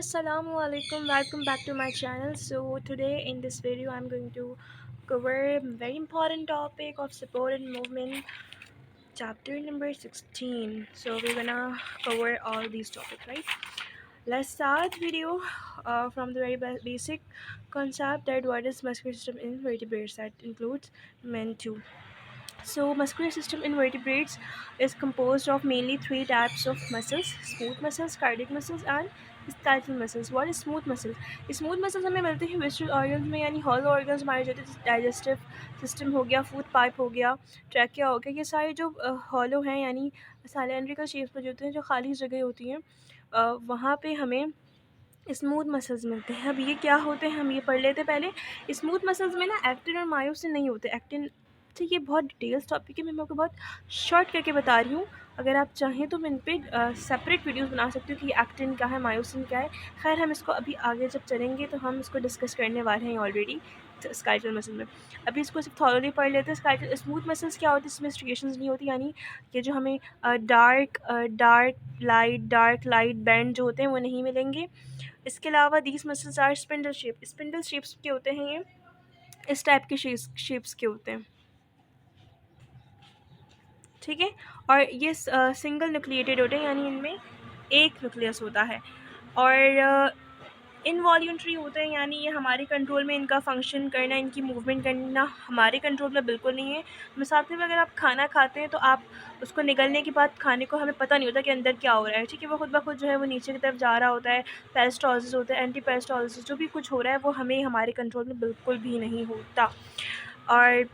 Assalamu alaikum, welcome back to my channel. So today in this video I'm going to cover a very important topic of support and movement, chapter number 16. So we're gonna cover all these topics, right? Let's start video from the very basic concept that what is muscular system in vertebrates. That includes men too. So, muscular system in vertebrates is composed of mainly three types of muscles: smooth muscles, cardiac muscles, and skeletal muscles. What is smooth muscles? Smooth muscles हमें मिलते हैं विस्टल organs में, यानी hollow organs हमारे जो digestive system हो गया, food pipe हो गया, ट्रैकिया हो गया, ये सारे जो हॉलो हैं यानी सिलेंड्रिकल शेप्स में जो होते हैं, जो खाली जगह होती हैं, वहाँ पे हमें स्मूथ मसल्स मिलते हैं। अब ये क्या होते हैं हम ये पढ़ लेते हैं पहले। स्मूथ मसल्स में ना एक्टिन और मायोसिन नहीं होते। एक्टिन, ठीक, ये बहुत डिटेल्स टॉपिक है, मैं आपको बहुत शॉर्ट करके बता रही हूँ। अगर आप चाहें तो मैं इन पर सेपरेट वीडियोस बना सकती हूँ कि एक्टिन क्या है, मायोसिन क्या है। खैर, हम इसको अभी आगे जब चलेंगे तो हम इसको डिस्कस करने वाले हैं ऑलरेडी स्केलेटल मसल में। अभी इसको सिर्फ थॉरोली पढ़ लेते हैं। स्केलेटल स्मूथ मसल्स क्या होती है, इसमें स्ट्रिएशंस नहीं होती, यानी ये जो हमें डार्क लाइट बैंड जो होते हैं वो नहीं मिलेंगे। इसके अलावा these muscles are spindle shapes के होते हैं। ये इस टाइप के शेप्स के होते हैं, ठीक है। और ये सिंगल न्यूक्लिएटेड होते हैं, यानी इनमें एक न्यूक्लियस होता है। और इनवॉल्यूंटरी होते हैं, यानी ये हमारे कंट्रोल में इनका फंक्शन करना, इनकी मूवमेंट करना हमारे कंट्रोल में बिल्कुल नहीं है। मिसाल में अगर आप खाना खाते हैं तो आप उसको निगलने के बाद खाने को हमें पता नहीं होता कि अंदर क्या हो रहा है, ठीक है। वो खुद ब खुद जो है वो नीचे की तरफ जा रहा होता है। पेरिस्टालसिस होता है, एंटी पेरिस्टालसिस, जो भी कुछ हो रहा है वो हमें हमारे कंट्रोल में बिल्कुल भी नहीं होता। और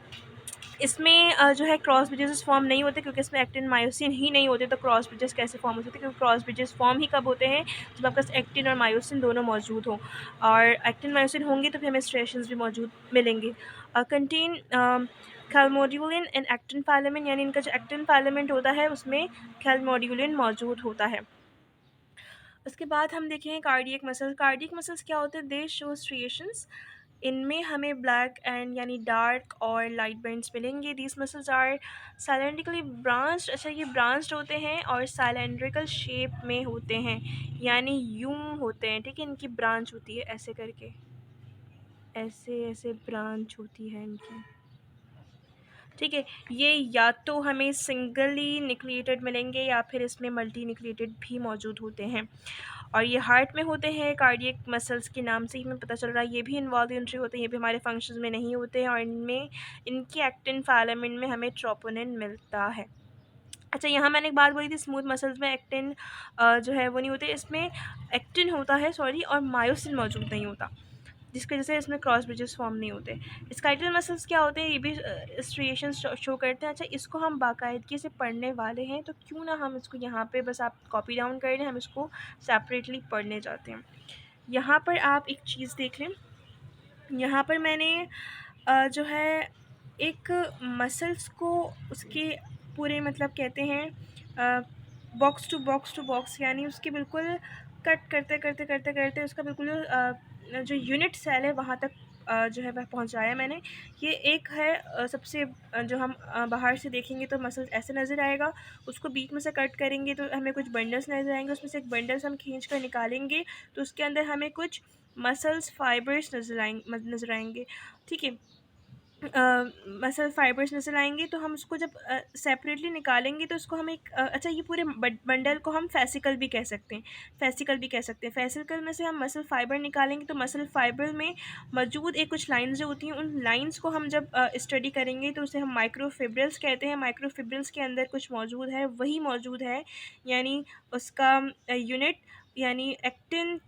इसमें जो है क्रॉस ब्रिजेस फॉर्म नहीं होते, क्योंकि इसमें एक्टिन मायोसिन ही नहीं होते। तो क्रॉस ब्रिजेस कैसे फॉर्म हो सकते हैं? क्योंकि क्रॉस ब्रिजेस फॉर्म ही कब होते हैं, जब आपके पास एक्टिन और मायोसिन दोनों मौजूद हों। और एक्टिन मायोसिन होंगे तो फिर हमें स्ट्रेशंस भी मौजूद मिलेंगे। कंटेन कैलमोड्यूलिन एंड एक्टिन फाइलामेंट, यानी इनका जो एक्टिन फाइलामेंट होता है उसमें कैलमोड्यूलिन मौजूद होता है। उसके बाद हम देखें कार्डियक मसल्स। कार्डियक मसल्स क्या होते हैं? They show striations. इनमें हमें ब्लैक एंड यानी डार्क और लाइट बैंड्स मिलेंगे। These muscles are cylindrically branched. अच्छा, ये ब्रांच्ड होते हैं और साइलेंड्रिकल शेप में होते हैं, यानी यूं होते हैं, ठीक है। इनकी ब्रांच होती है ऐसे करके, ऐसे ऐसे ब्रांच होती है इनकी, ठीक है। ये या तो हमें सिंगली न्यूक्लिएटेड मिलेंगे या फिर इसमें मल्टी न्यूक्लिएटेड भी मौजूद होते हैं। और ये हार्ट में होते हैं। कार्डियक मसल्स के नाम से ही हमें पता चल रहा है ये भी इन्वॉल्यूंट्री होते हैं, ये भी हमारे फंक्शंस में नहीं होते हैं। और इनमें इनकी एक्टिन फाइलामेंट में हमें ट्रोपोनिन मिलता है। अच्छा, यहाँ मैंने एक बात बोली थी, स्मूथ मसल्स में एक्टिन जो है वो नहीं होते। इसमें एक्टिन होता है, सॉरी, और मायोसिन मौजूद नहीं होता, जिसकी वजह से इसमें क्रॉस ब्रिजेस फॉर्म नहीं होते। स्केलेटल मसल्स क्या होते हैं? ये भी स्ट्रिएशन शो करते हैं। अच्छा, इसको हम बाकायदगी से पढ़ने वाले हैं, तो क्यों ना हम इसको यहाँ पे बस आप कॉपी डाउन कर लें, हम इसको सेपरेटली पढ़ने जाते हैं। यहाँ पर आप एक चीज़ देख लें। यहाँ पर मैंने जो है एक मसल्स को उसके पूरे मतलब कहते हैं box to box to box, यानी उसके बिल्कुल कट करते करते करते करते उसका बिल्कुल जो यूनिट सेल है वहाँ तक जो है वह पहुँचाया मैंने। ये एक है सबसे जो हम बाहर से देखेंगे तो मसल्स ऐसे नज़र आएगा। उसको बीच में से कट करेंगे तो हमें कुछ बंडल्स नज़र आएंगे। उसमें से एक बंडल्स हम खींच कर निकालेंगे तो उसके अंदर हमें कुछ मसल्स फाइबर्स नज़र आएंगे, ठीक है। मसल फाइबर्स नज़र आएंगे तो हम उसको जब सेपरेटली निकालेंगे तो उसको हम एक अच्छा, ये पूरे बंडल को हम फेसिकल भी कह सकते हैं। फेसिकल में से हम मसल फाइबर निकालेंगे तो मसल फाइबर में मौजूद एक कुछ लाइंस जो होती हैं, उन लाइंस को हम जब स्टडी करेंगे तो उसे हम माइक्रोफिब्रिल्स कहते हैं। माइक्रोफिब्रिल्स के अंदर कुछ मौजूद है, वही मौजूद है, यानी उसका यूनिट यानी एक्टिन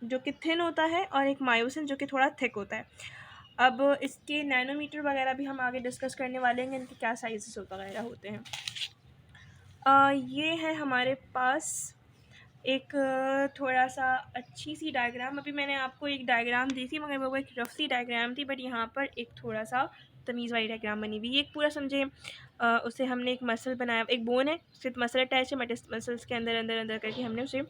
जो कि थिन होता है और एक मायोसिन जो कि थोड़ा थिक होता है। अब इसके नैनोमीटर वगैरह भी हम आगे डिस्कस करने वाले हैं, इनके क्या साइजेस वगैरह होते हैं। ये है हमारे पास एक थोड़ा सा अच्छी सी डायग्राम। अभी मैंने आपको एक डायग्राम दी थी, मगर वो एक रफली डायग्राम थी, बट यहाँ पर एक थोड़ा सा तमीज़ वाली डायग्राम बनी हुई। ये एक पूरा समझे उसे हमने एक मसल बनाया, एक बोन है, सिर्फ मसल अटैच है, मसल्स के अंदर अंदर अंदर करके हमने उसे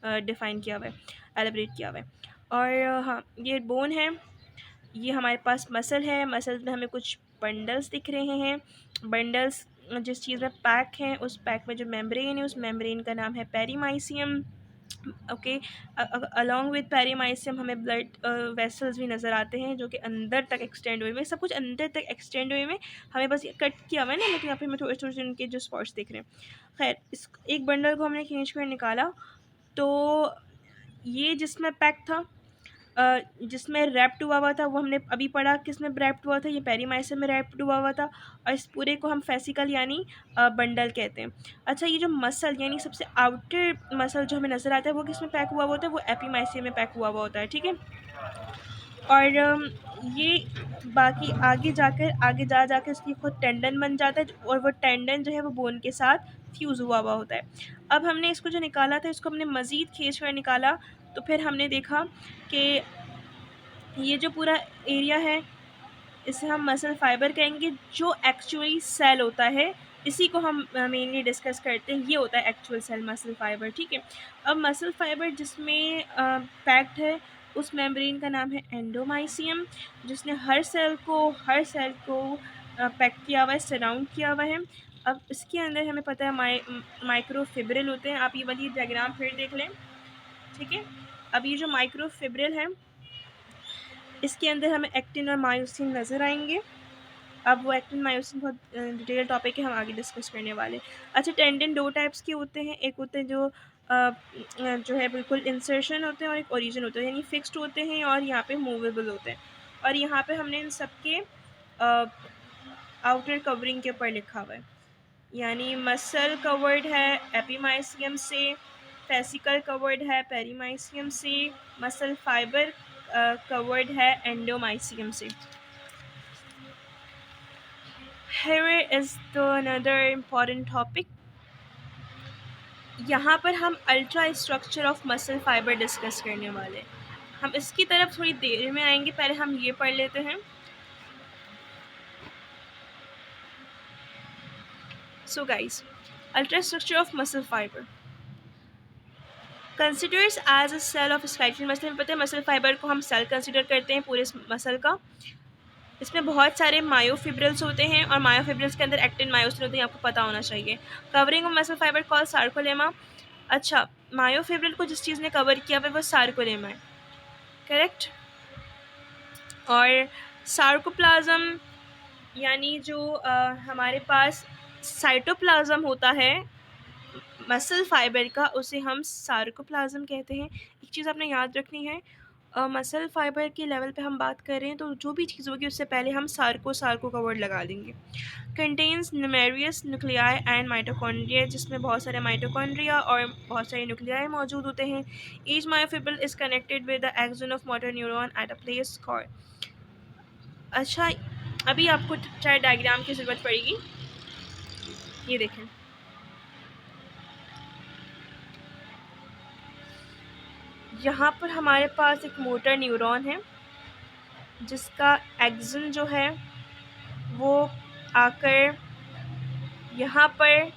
डिफ़ाइन किया हुआ है, एलिब्रेट किया हुआ है। और हाँ, ये बोन है, ये हमारे पास मसल है। मसल में हमें कुछ बंडल्स दिख रहे हैं। बंडल्स जिस चीज़ में पैक हैं, उस पैक में जो मेम्ब्रेन है, उस मेम्ब्रेन का नाम है perimysium. Okay. Along with perimysium हमें ब्लड वेसल्स भी नज़र आते हैं जो कि अंदर तक एक्सटेंड हुए में, सब कुछ अंदर तक एक्सटेंड हुए में। हमें बस ये कट किया हुआ है ना, लेकिन यहाँ पे हमें थोड़े थोड़े से उनके जो स्पॉट्स दिख रहे हैं। खैर, इस एक बंडल को हमने खींच कर निकाला, तो ये जिसमें पैक था, जिसमें रैप्ड हुआ था, वो हमने अभी पढ़ा किसमें रैप्ड हुआ था, ये पेरीमाइसियम में रैप्ड हुआ था। और इस पूरे को हम फेसिकल यानी बंडल कहते हैं। अच्छा, ये जो मसल यानी सबसे आउटर मसल जो हमें नज़र आता है वो किसमें पैक हुआ होता है, वो एपीमाइसियम में पैक हुआ होता है, ठीक है। और ये बाकी आगे जा जाकर इसकी खुद टेंडन बन जाता है, और वो टेंडन जो है वो बोन के साथ फ्यूज़ हुआ होता है। अब हमने इसको जो निकाला था, इसको हमने मज़ीद खींच कर निकाला, तो फिर हमने देखा कि ये जो पूरा एरिया है इसे हम मसल फाइबर कहेंगे। जो एक्चुअली सेल होता है इसी को हम मेनली डिस्कस करते हैं, ये होता है एक्चुअल सेल मसल फाइबर, ठीक है। अब मसल फाइबर जिसमें पैक्ड है उस मेम्ब्रेन का नाम है एंडोमाइसियम, जिसने हर सेल को पैक किया हुआ है, सराउंड किया हुआ है। अब इसके अंदर हमें पता है माइक्रोफिब्रिल होते हैं। आप ये वाली डायग्राम फिर देख लें, ठीक है। अब ये जो माइक्रोफिब्रिल है इसके अंदर हमें एक्टिन और मायोसिन नज़र आएंगे। अब वो एक्टिन मायोसिन बहुत डिटेल टॉपिक है, हम आगे डिस्कस करने वाले। अच्छा, टेंडन दो टाइप्स के होते हैं, एक होते हैं जो है बिल्कुल इंसर्शन होते हैं, और एक ओरिजिन होते हैं, यानी फिक्स्ड होते हैं और यहाँ पे मूवेबल होते हैं। और यहाँ पे हमने इन सब के आउटर कवरिंग के ऊपर लिखा हुआ है, यानी मसल कवर्ड है एपीमाइसियम से, फेसिकल कवर्ड है पेरीमाइसियम से, मसल फाइबर कवर्ड है एंडोमाइसियम से। Here is the another important topic. यहाँ पर हम ultra structure of muscle fibre discuss करने वाले हैं। हम इसकी तरफ थोड़ी देर में आएंगे, पहले हम ये पढ़ लेते हैं। So guys, ultra structure of muscle fibre considers as a cell of skeletal muscle. पता है मसल फाइबर को हम सेल कंसिडर करते हैं पूरे मसल का। इसमें बहुत सारे मायोफिब्रिल्स होते हैं, और मायोफिब्रिल्स के अंदर एक्टिन मायोसिन होते हैं, आपको पता होना चाहिए। Covering of muscle fibre call sarcolemma. अच्छा, मायोफिब्रिल को जिस चीज़ ने कवर किया हुआ है वो सार्कोलेमा है, करेक्ट। और सार्कोप्लाज्म यानी जो हमारे पास साइटोप्लाज्म होता है मसल फाइबर का, उसे हम सार्कोप्लाज्म कहते हैं। एक चीज़ आपने याद रखनी है, मसल फाइबर के लेवल पे हम बात कर रहे हैं तो जो भी चीज़ होगी उससे पहले हम सार्को का वर्ड लगा देंगे। Contains numerous nuclei and mitochondria, जिसमें बहुत सारे माइटोकॉन्ड्रिया और बहुत सारे न्यूक्लियाई मौजूद होते हैं। Each myofibril is connected with the axon of motor neuron at a place called. अच्छा, अभी आपको चाहे डायग्राम की ज़रूरत पड़ेगी, ये देखें। यहाँ पर हमारे पास एक मोटर न्यूरॉन है जिसका एक्सन जो है वो आकर यहाँ पर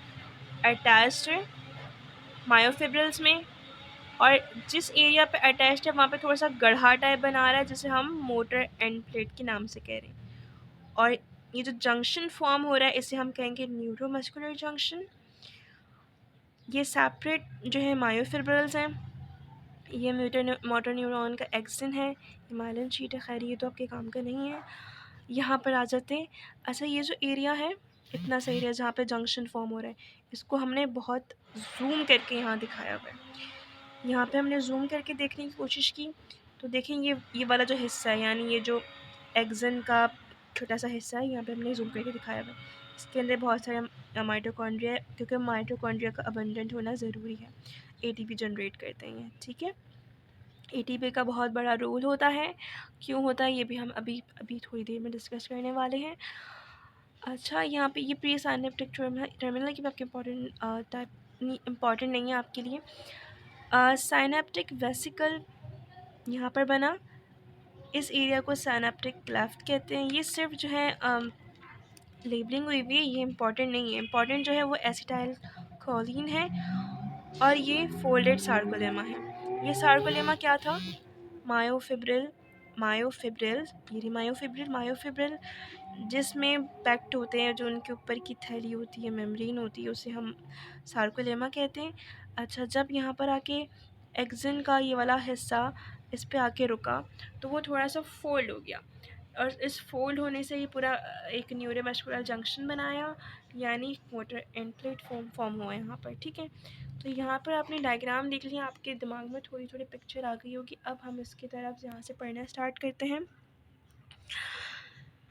अटैच्ड है मायोफिब्रिल्स में, और जिस एरिया पे अटैच्ड है वहाँ पे थोड़ा सा गढ़ा टाइप बना रहा है जिसे हम मोटर एंड प्लेट के नाम से कह रहे हैं। और ये जो जंक्शन फॉर्म हो रहा है इसे हम कहेंगे न्यूरोमस्कुलर जंक्शन। ये सेपरेट जो है मायोफिब्रिल्स हैं, ये मोटर न्यूरॉन का एक्सन है, हिमालयन शीट है। खैर, ये तो आपके काम का नहीं है, यहाँ पर आ जाते हैं। अच्छा, ये जो एरिया है, इतना सा एरिया जहाँ पे जंक्शन फॉर्म हो रहा है, इसको हमने बहुत जूम करके यहाँ दिखाया हुआ है। यहाँ पे हमने जूम करके देखने की कोशिश की तो देखें ये वाला जो हिस्सा है, यानी ये जो एक्सन का छोटा सा हिस्सा है, यहाँ पे हमने जूम करके दिखाया हुआ है। इसके अंदर बहुत सारे माइटोकॉन्ड्रिया है, क्योंकि माइटोकॉन्ड्रिया का अबंडेंट होना ज़रूरी है, एटीपी जनरेट करते हैं, ठीक है। एटीपी का बहुत बड़ा रोल होता है, क्यों होता है ये भी हम अभी थोड़ी देर में डिस्कस करने वाले हैं। अच्छा, यहाँ पे ये प्री साइनेप्टिक टर्मिनल की आपके इम्पॉर्टेंट नहीं है आपके लिए। साइनेप्टिक वेसिकल यहाँ पर बना, इस एरिया को साइनेप्टिक क्लेफ्ट कहते हैं। ये सिर्फ जो है लेबलिंग हुई हुई है, ये इम्पॉर्टेंट नहीं है। इम्पॉर्टेंट जो है वो एसिटाइल कोलिन है, और ये फोल्डेड सार्कोलेमा है। ये सार्कोलेमा क्या था, मायोफिब्रिल ये मायोफिब्रिल जिसमें पैक्ट होते हैं, जो उनके ऊपर की थैली होती है, मेम्ब्रेन होती है, उसे हम सार्कोलेमा कहते हैं। अच्छा, जब यहाँ पर आके एक्सिन का ये वाला हिस्सा इस पे आके रुका, तो वो थोड़ा सा फोल्ड हो गया, और इस फोल्ड होने से ये पूरा एक न्यूरोमस्कुलर जंक्शन बनाया, यानी मोटर एंड प्लेटफॉर्म फॉर्म हुआ यहाँ पर। ठीक है, तो यहाँ पर आपने डायग्राम देख लिया, आपके दिमाग में थोड़ी थोड़ी पिक्चर आ गई होगी। अब हम इसकी तरफ यहाँ से पढ़ना स्टार्ट करते हैं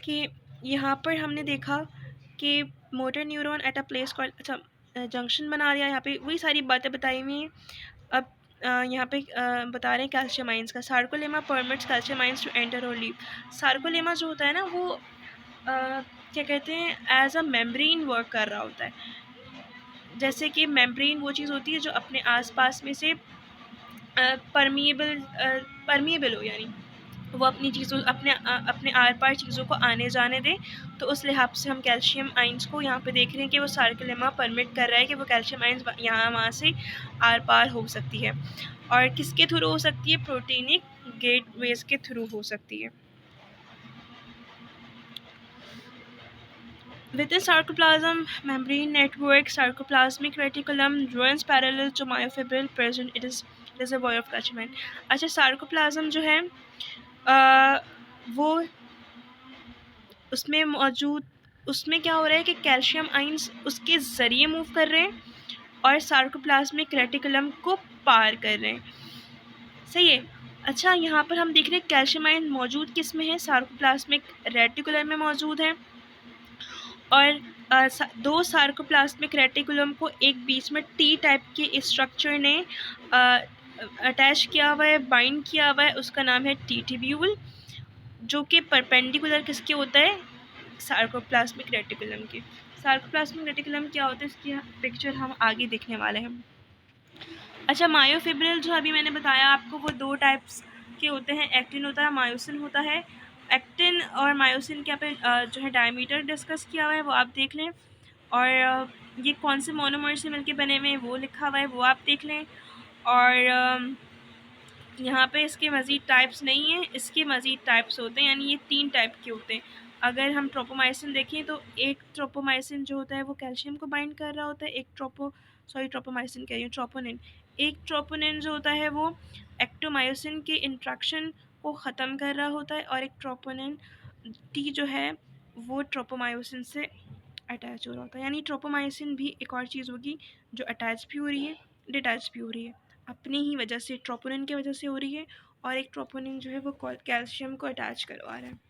कि यहाँ पर हमने देखा कि motor neuron at a place called, अच्छा जंक्शन बना दिया, यहाँ पे वही सारी बातें बताई हुई हैं। अब यहाँ पे बता रहे हैं कैल्शियम आइंस का। Sarcolemma permits calcium ions to enter और लीव। सार्कोलेमा जो होता है ना, वो क्या कहते हैं, एज अ मेम्ब्रेन वर्क कर रहा होता है। जैसे कि मेम्ब्रेन वो चीज़ होती है जो अपने आसपास में से परमिएबल हो, यानी वो अपनी चीज़ों अपने आर पार चीज़ों को आने जाने दें। तो उस लिहाज से हम कैल्शियम आइंस को यहाँ पे देख रहे हैं कि वो सार्कोलेमा परमिट कर रहा है कि वो कैल्शियम आइंस यहाँ वहाँ से आर पार हो सकती है। और किसके थ्रू हो सकती है? प्रोटीनिक गेटवेज के थ्रू हो सकती है। Within sarcoplasm membrane network, sarcoplasmic reticulum runs parallel to myofibril present. It is reservoir of calcium. अच्छा, सार्कोप्लाज्म जो है वो उसमें मौजूद, उसमें क्या हो रहा है कि कैल्शियम आइंस उसके ज़रिए मूव कर रहे हैं और सार्कोप्लाज्मिक रेटिकुलम को पार कर रहे हैं। सही है। अच्छा, यहाँ पर हम देख रहे हैं कैल्शियम आयन मौजूद किस में है? सार्कोप्लाज्मिक रेटिकुलम में मौजूद है। और दो सार्कोप्लाज्मिक रेटिकुलम को एक बीच में टी टाइप के स्ट्रक्चर ने अटैच किया हुआ है, बाइंड किया हुआ है, उसका नाम है टी ट्यूब्यूल, जो कि परपेंडिकुलर किसके होता है? सार्कोप्लाज्मिक रेटिकुलम के। सार्कोप्लाज्मिक रेटिकुलम क्या होता है, इसकी पिक्चर हम आगे देखने वाले हैं। अच्छा, मायोफिब्रिल जो अभी मैंने बताया आपको, वो दो टाइप्स के होते हैं, एक्टिन होता है, मायोसिन होता है। एक्टिन और मायोसिन के पे जो है डायमीटर डिस्कस किया हुआ है, वो आप देख लें। और ये कौन से मोनोमर से मिलके बने हुए हैं वो लिखा हुआ है, वो आप देख लें। और यहाँ पे इसके मज़ीद टाइप्स नहीं हैं, इसके मज़ीद टाइप्स होते हैं, यानी ये 3 टाइप के होते हैं। अगर हम ट्रोपोमाइसिन देखें तो एक ट्रोपोमाइसिन जो होता है वो कैल्शियम को बाइंड कर रहा होता है, एक ट्रोपोमाइसिन कह रही हूँ, ट्रोपोनिन। एक ट्रोपोनिन जो होता है वो एक्टोमायोसिन के इंट्रैक्शन को ख़त्म कर रहा होता है, और एक ट्रोपोनिन टी जो है वो ट्रोपोमायोसिन से अटैच हो रहा होता है। यानी ट्रोपोमाइसिन भी एक और चीज़ होगी जो अटैच भी हो रही है, डिटैच भी हो रही है, अपनी ही वजह से, ट्रोपोनिन की वजह से हो रही है, और एक ट्रोपोनिन जो है वो कैल्शियम को अटैच करवा रहा है।